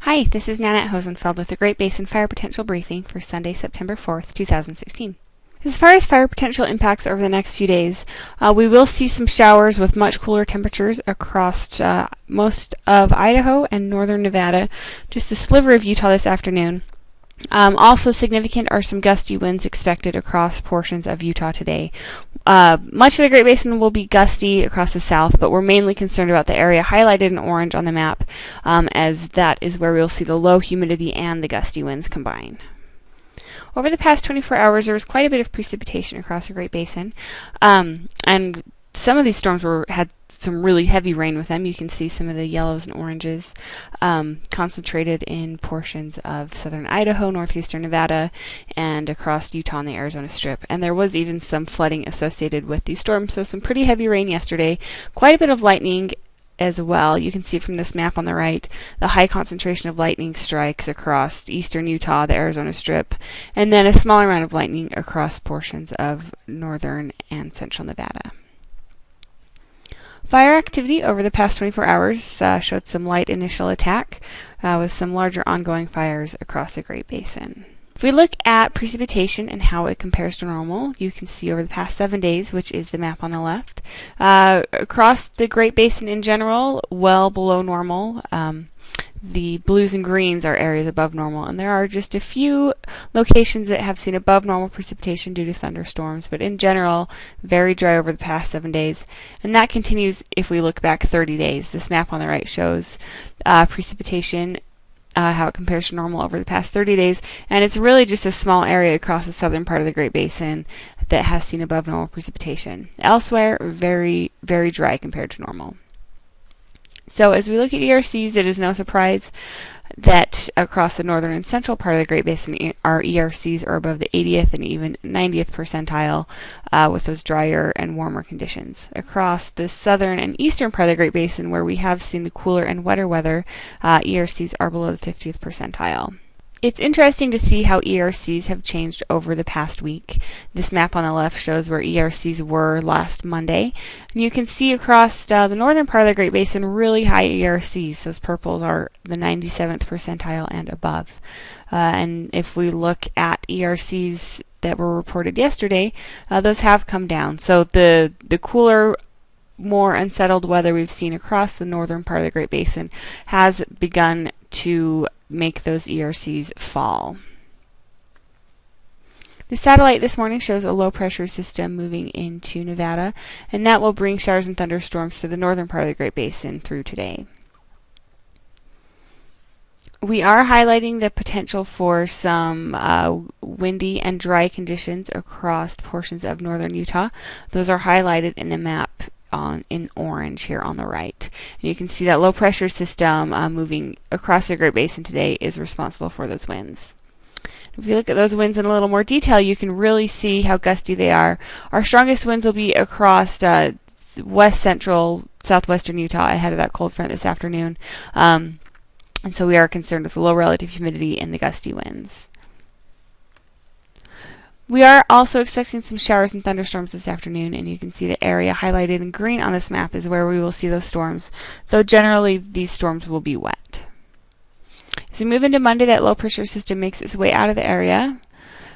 Hi, this is Nanette Hosenfeld with the Great Basin Fire Potential Briefing for Sunday, September 4th, 2016. As far as fire potential impacts over the next few days, we will see some showers with much cooler temperatures across most of Idaho and northern Nevada, just a sliver of Utah this afternoon. Also significant are some gusty winds expected across portions of Utah today. Much of the Great Basin will be gusty across the south, but we're mainly concerned about the area highlighted in orange on the map, as that is where we'll see the low humidity and the gusty winds combine. Over the past 24 hours, there was quite a bit of precipitation across the Great Basin, and some of these storms had some really heavy rain with them. You can see some of the yellows and oranges concentrated in portions of southern Idaho, northeastern Nevada, and across Utah and the Arizona Strip. And there was even some flooding associated with these storms, so some pretty heavy rain yesterday. Quite a bit of lightning as well. You can see from this map on the right the high concentration of lightning strikes across eastern Utah, the Arizona Strip, and then a smaller amount of lightning across portions of northern and central Nevada. Fire activity over the past 24 hours showed some light initial attack with some larger ongoing fires across the Great Basin. If we look at precipitation and how it compares to normal, you can see over the past 7 days, which is the map on the left, across the Great Basin in general, well below normal. The blues and greens are areas above normal, and there are just a few locations that have seen above normal precipitation due to thunderstorms, but in general, very dry over the past 7 days. And that continues if we look back 30 days. This map on the right shows precipitation, how it compares to normal over the past 30 days, and it's really just a small area across the southern part of the Great Basin that has seen above normal precipitation. Elsewhere, very, very dry compared to normal. So as we look at ERCs, it is no surprise that across the northern and central part of the Great Basin, our ERCs are above the 80th and even 90th percentile with those drier and warmer conditions. Across the southern and eastern part of the Great Basin, where we have seen the cooler and wetter weather, ERCs are below the 50th percentile. It's interesting to see how ERCs have changed over the past week. This map on the left shows where ERCs were last Monday. And you can see across the northern part of the Great Basin really high ERCs. Those purples are the 97th percentile and above. And if we look at ERCs that were reported yesterday, those have come down. So the cooler, more unsettled weather we've seen across the northern part of the Great Basin has begun to make those ERCs fall. The satellite this morning shows a low pressure system moving into Nevada, and that will bring showers and thunderstorms to the northern part of the Great Basin through today. We are highlighting the potential for some windy and dry conditions across portions of northern Utah. Those are highlighted in the map in orange here on the right. And you can see that low pressure system moving across the Great Basin today is responsible for those winds. If you look at those winds in a little more detail, you can really see how gusty they are. Our strongest winds will be across west central, southwestern Utah ahead of that cold front this afternoon. And so we are concerned with the low relative humidity and the gusty winds. We are also expecting some showers and thunderstorms this afternoon, and you can see the area highlighted in green on this map is where we will see those storms, though generally these storms will be wet. As we move into Monday, that low pressure system makes its way out of the area.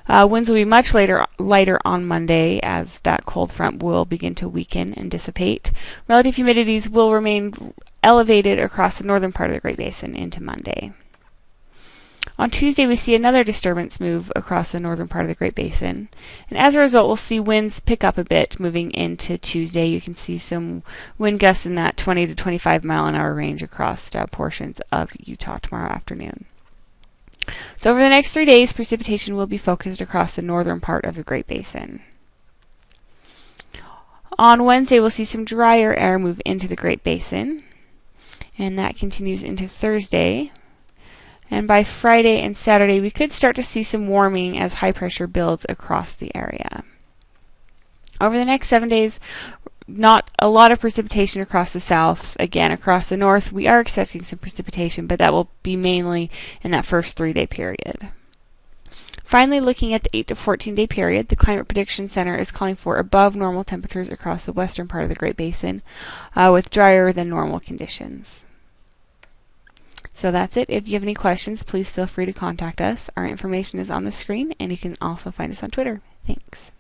Winds will be much lighter on Monday as that cold front will begin to weaken and dissipate. Relative humidities will remain elevated across the northern part of the Great Basin into Monday. On Tuesday, we see another disturbance move across the northern part of the Great Basin. And as a result, we'll see winds pick up a bit moving into Tuesday. You can see some wind gusts in that 20 to 25 mile an hour range across portions of Utah tomorrow afternoon. So over the next 3 days, precipitation will be focused across the northern part of the Great Basin. On Wednesday, we'll see some drier air move into the Great Basin. And that continues into Thursday. And by Friday and Saturday, we could start to see some warming as high pressure builds across the area. Over the next 7 days, not a lot of precipitation across the south. Again, across the north, we are expecting some precipitation, but that will be mainly in that first 3-day period. Finally, looking at the 8 to 14-day period, the Climate Prediction Center is calling for above normal temperatures across the western part of the Great Basin with drier than normal conditions. So that's it. If you have any questions, please feel free to contact us. Our information is on the screen, and you can also find us on Twitter. Thanks.